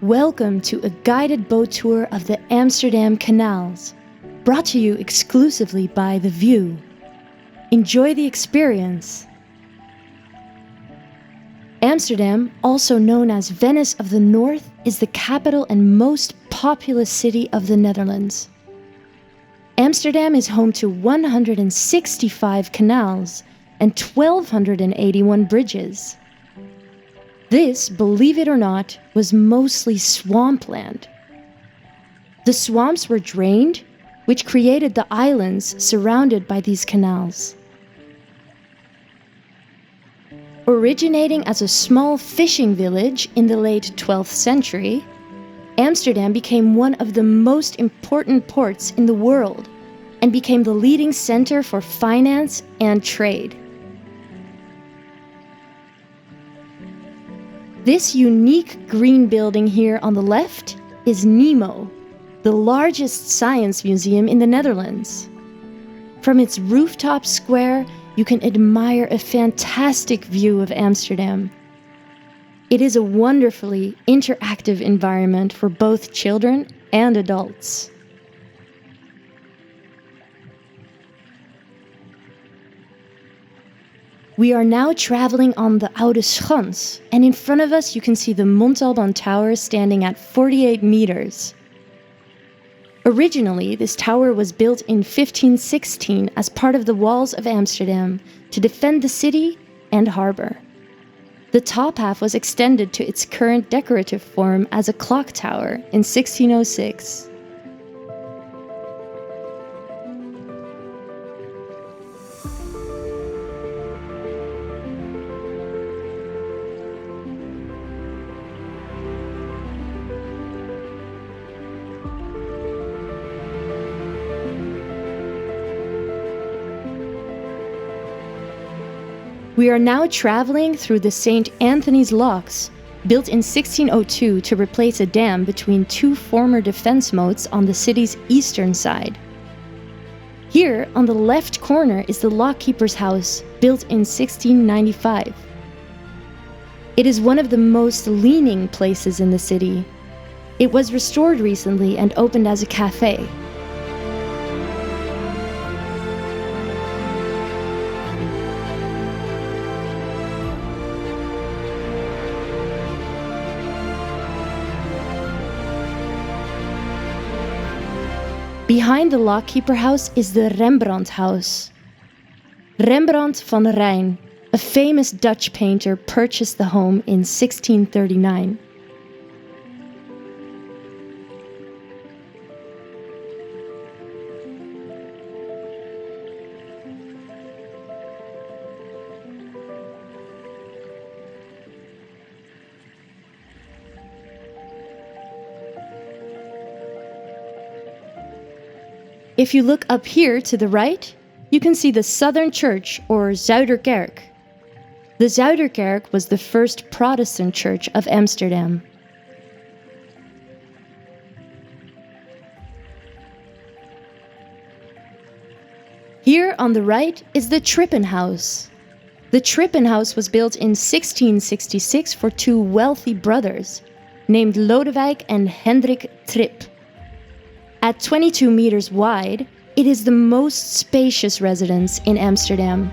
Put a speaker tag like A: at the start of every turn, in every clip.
A: Welcome to a guided boat tour of the Amsterdam canals, brought to you exclusively by The View. Enjoy the experience. Amsterdam, also known as Venice of the North, is the capital and most populous city of the Netherlands. Amsterdam is home to 165 canals and 1,281 bridges. This, believe it or not, was mostly swampland. The swamps were drained, which created the islands surrounded by these canals. Originating as a small fishing village in the late 12th century, Amsterdam became one of the most important ports in the world and became the leading center for finance and trade. This unique green building here on the left is NEMO, the largest science museum in the Netherlands. From its rooftop square, you can admire a fantastic view of Amsterdam. It is a wonderfully interactive environment for both children and adults. We are now traveling on the Oude Schans, and in front of us you can see the Montalban Tower standing at 48 meters. Originally, this tower was built in 1516 as part of the walls of Amsterdam to defend the city and harbor. The top half was extended to its current decorative form as a clock tower in 1606. We are now traveling through the St. Anthony's Locks, built in 1602 to replace a dam between two former defense moats on the city's eastern side. Here, on the left corner, is the lockkeeper's house, built in 1695. It is one of the most leaning places in the city. It was restored recently and opened as a cafe. Behind the lockkeeper house is the Rembrandt house. Rembrandt van Rijn, a famous Dutch painter, purchased the home in 1639. If you look up here to the right, you can see the Southern Church, or Zuiderkerk. The Zuiderkerk was the first Protestant church of Amsterdam. Here on the right is the Trippenhuis. The Trippenhuis was built in 1666 for two wealthy brothers, named Lodewijk and Hendrik Tripp. At 22 meters wide, it is the most spacious residence in Amsterdam.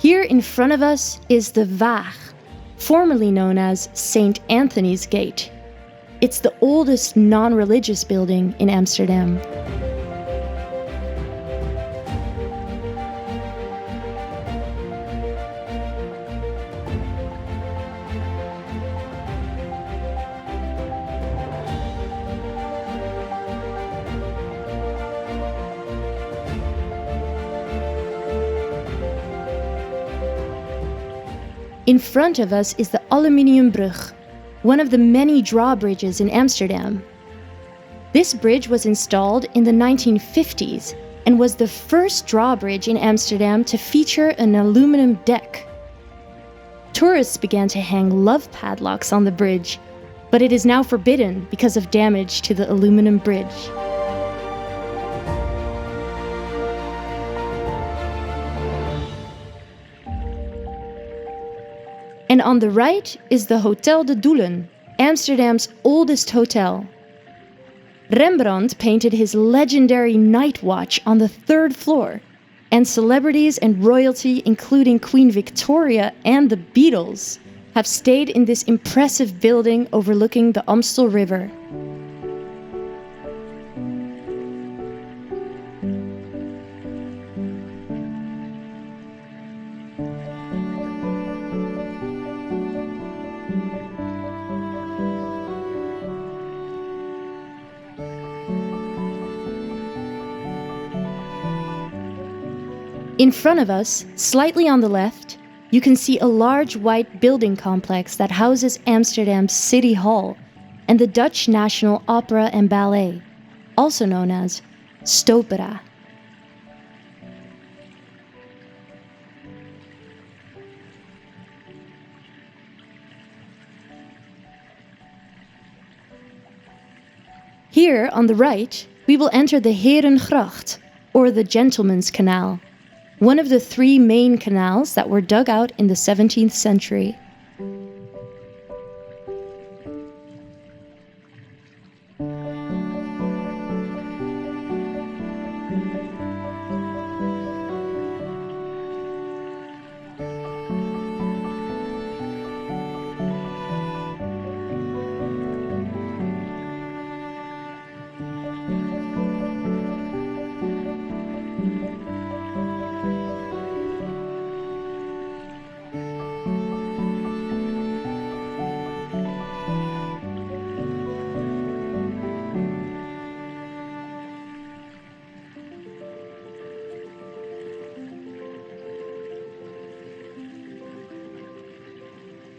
A: Here in front of us is the Waag, formerly known as St. Anthony's Gate. It's the oldest non-religious building in Amsterdam. In front of us is the Aluminiumbrug, one of the many drawbridges in Amsterdam. This bridge was installed in the 1950s and was the first drawbridge in Amsterdam to feature an aluminum deck. Tourists began to hang love padlocks on the bridge, but it is now forbidden because of damage to the aluminum bridge. And on the right is the Hotel de Doelen, Amsterdam's oldest hotel. Rembrandt painted his legendary Night Watch on the 3rd floor, and celebrities and royalty, including Queen Victoria and the Beatles, have stayed in this impressive building overlooking the Amstel River. In front of us, slightly on the left, you can see a large white building complex that houses Amsterdam's City Hall and the Dutch National Opera and Ballet, also known as Stopera. Here, on the right, we will enter the Herengracht, or the Gentleman's Canal, one of the 3 main canals that were dug out in the 17th century.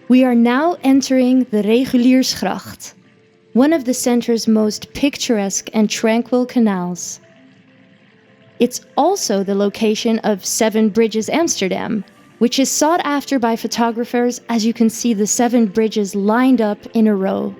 A: We are now entering the Reguliersgracht, one of the center's most picturesque and tranquil canals. It's also the location of Seven Bridges Amsterdam, which is sought after by photographers as you can see the 7 bridges lined up in a row.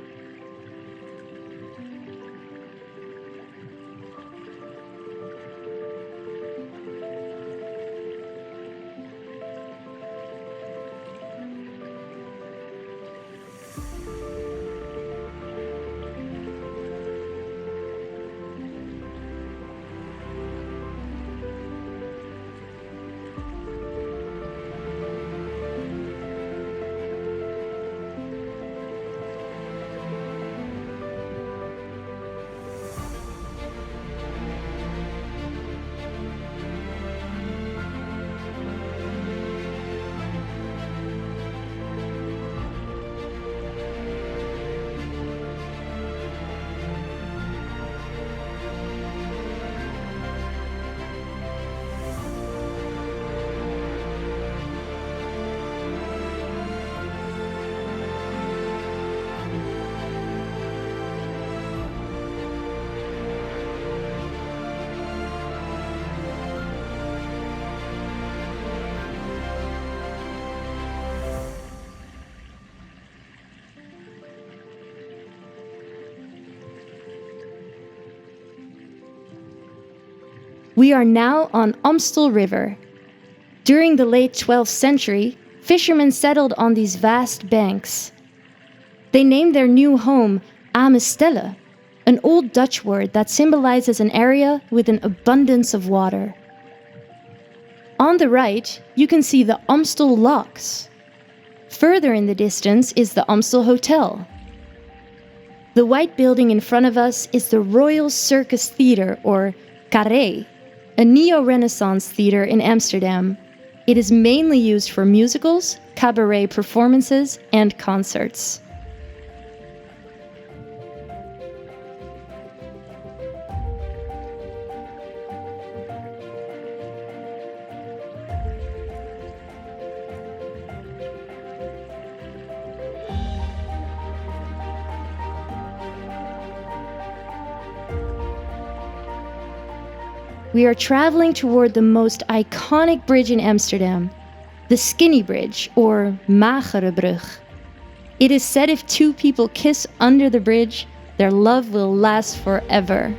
A: We are now on Amstel River. During the late 12th century, fishermen settled on these vast banks. They named their new home Amestelle, an old Dutch word that symbolizes an area with an abundance of water. On the right, you can see the Amstel Locks. Further in the distance is the Amstel Hotel. The white building in front of us is the Royal Circus Theatre, or Carré, a neo-Renaissance theatre in Amsterdam. It is mainly used for musicals, cabaret performances, and concerts. We are traveling toward the most iconic bridge in Amsterdam, the Skinny Bridge, or Magere Brug. It is said if two people kiss under the bridge, their love will last forever.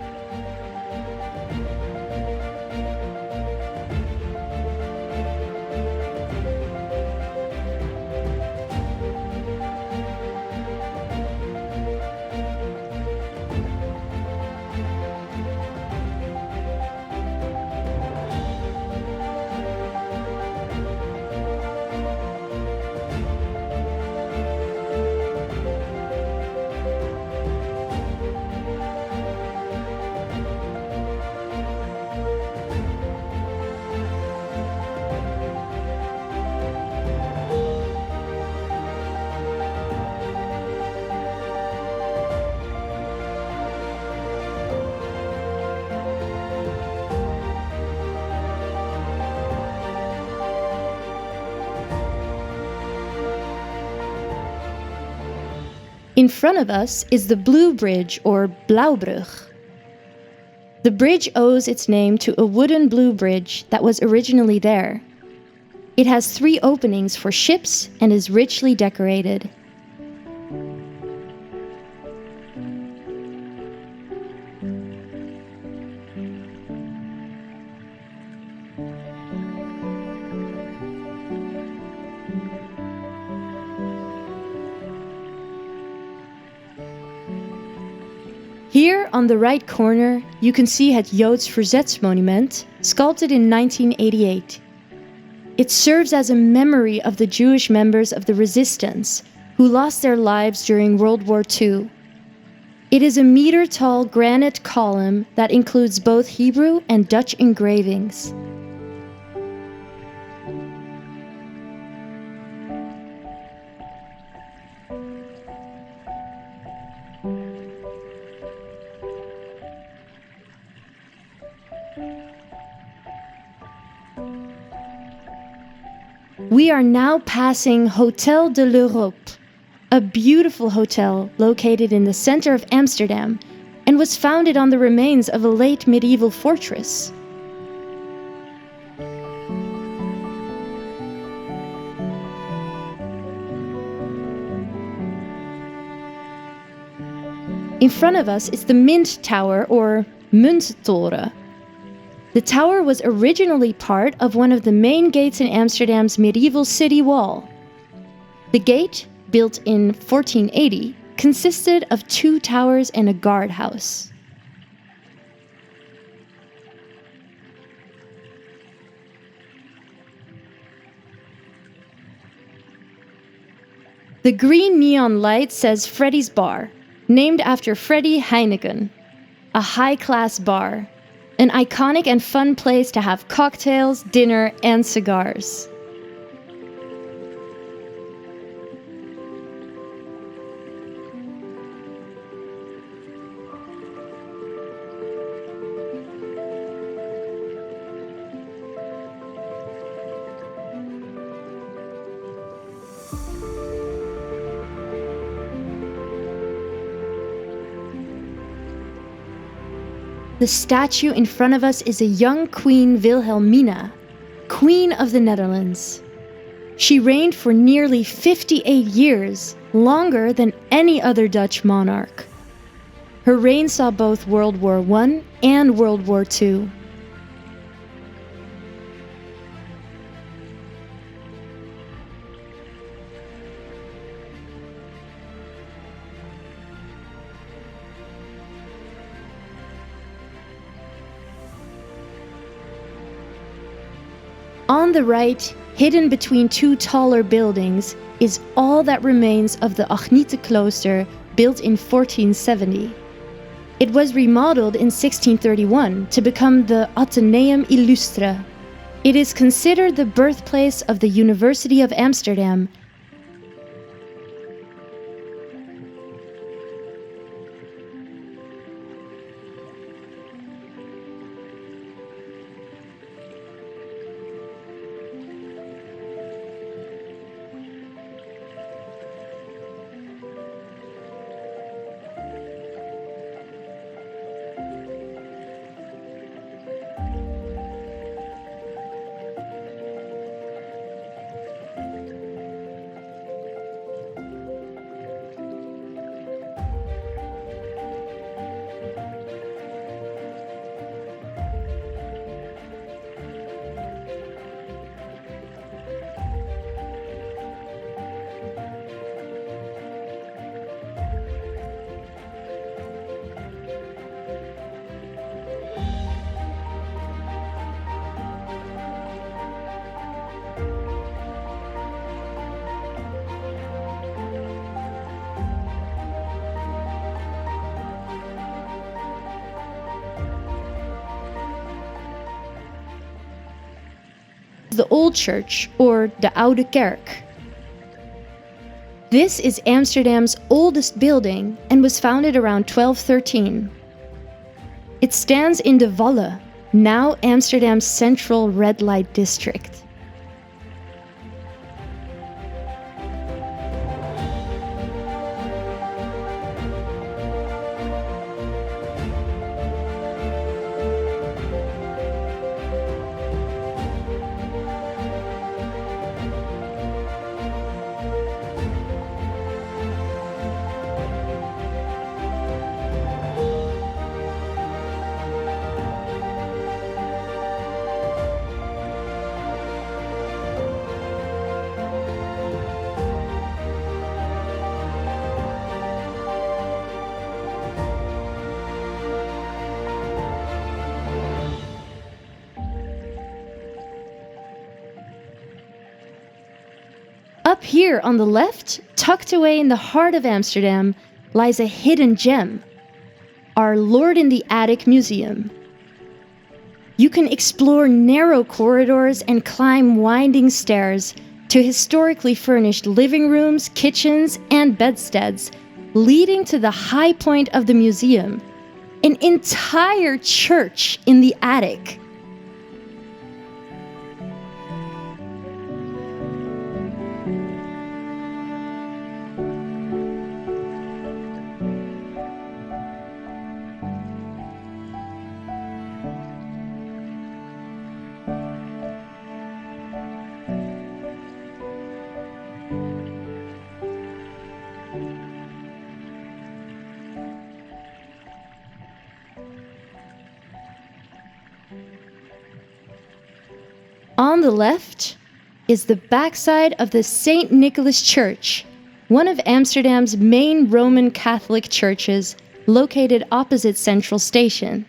A: In front of us is the Blue Bridge, or Blauwbrug. The bridge owes its name to a wooden blue bridge that was originally there. It has 3 openings for ships and is richly decorated. Here on the right corner, you can see het Joods Verzetsmonument, sculpted in 1988. It serves as a memory of the Jewish members of the resistance who lost their lives during World War II. It is a meter-tall granite column that includes both Hebrew and Dutch engravings. We are now passing Hotel de l'Europe, a beautiful hotel located in the center of Amsterdam and was founded on the remains of a late medieval fortress. In front of us is the Mint Tower, or Munttoren. The tower was originally part of one of the main gates in Amsterdam's medieval city wall. The gate, built in 1480, consisted of 2 towers and a guardhouse. The green neon light says Freddy's Bar, named after Freddy Heineken, a high-class bar. An iconic and fun place to have cocktails, dinner, and cigars. The statue in front of us is a young Queen Wilhelmina, Queen of the Netherlands. She reigned for nearly 58 years, longer than any other Dutch monarch. Her reign saw both World War I and World War II. On the right, hidden between 2 taller buildings, is all that remains of the Agnietenklooster, built in 1470. It was remodeled in 1631 to become the Atheneum Illustre. It is considered the birthplace of the University of Amsterdam. the Old Church, or de Oude Kerk. This is Amsterdam's oldest building and was founded around 1213. It stands in de Wallen, now Amsterdam's central red light district. Up here on the left, tucked away in the heart of Amsterdam, lies a hidden gem, Our Lord in the Attic Museum. You can explore narrow corridors and climb winding stairs to historically furnished living rooms, kitchens, and bedsteads, leading to the high point of the museum, an entire church in the attic. On the left is the backside of the St. Nicholas Church, one of Amsterdam's main Roman Catholic churches, located opposite Central Station.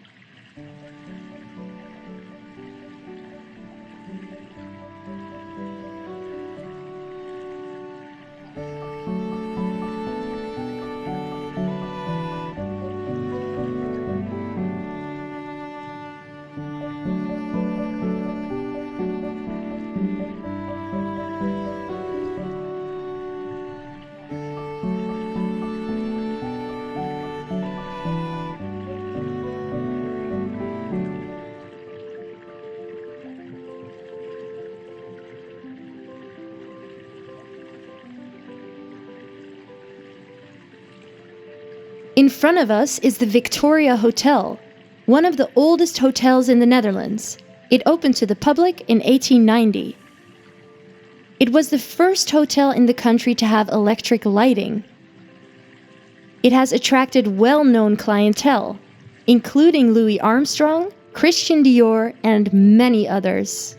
A: In front of us is the Victoria Hotel, one of the oldest hotels in the Netherlands. It opened to the public in 1890. It was the first hotel in the country to have electric lighting. It has attracted well-known clientele, including Louis Armstrong, Christian Dior, and many others.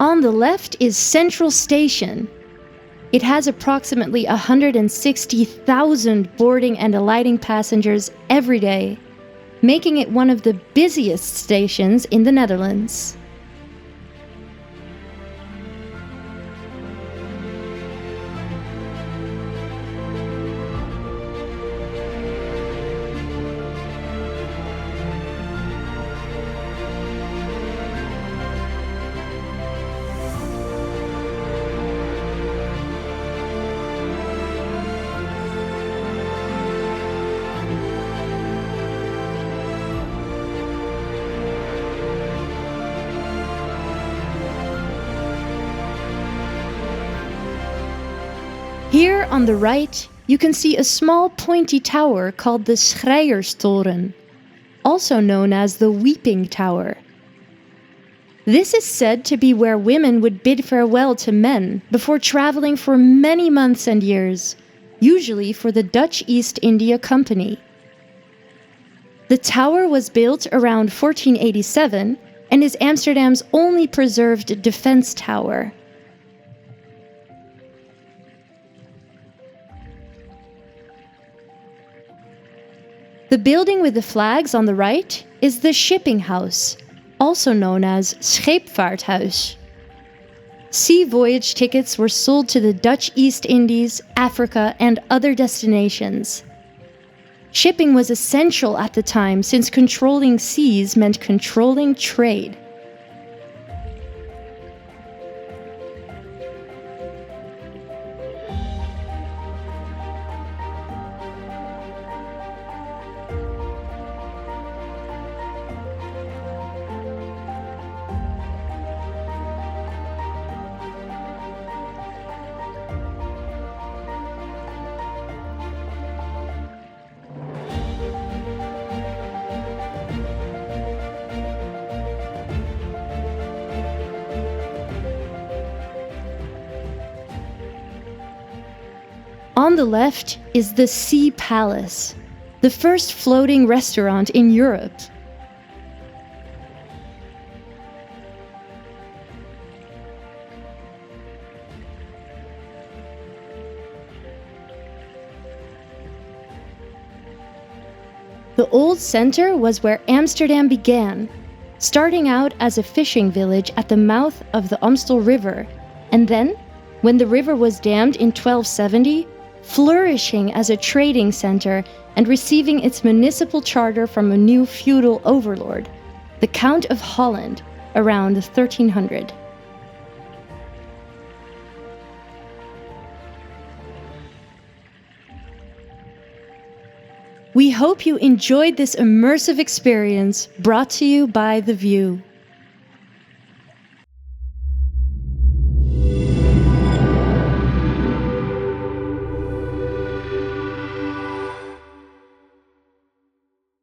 A: On the left is Central Station. It has approximately 160,000 boarding and alighting passengers every day, making it one of the busiest stations in the Netherlands. Here on the right, you can see a small pointy tower called the Schreierstoren, also known as the Weeping Tower. This is said to be where women would bid farewell to men before traveling for many months and years, usually for the Dutch East India Company. The tower was built around 1487 and is Amsterdam's only preserved defense tower. The building with the flags on the right is the Shipping House, also known as Scheepvaarthuis. Sea voyage tickets were sold to the Dutch East Indies, Africa, and other destinations. Shipping was essential at the time since controlling seas meant controlling trade. On the left is the Sea Palace, the first floating restaurant in Europe. The old center was where Amsterdam began, starting out as a fishing village at the mouth of the Amstel River, and then, when the river was dammed in 1270, flourishing as a trading center and receiving its municipal charter from a new feudal overlord, the Count of Holland, around 1300. We hope you enjoyed this immersive experience brought to you by The View.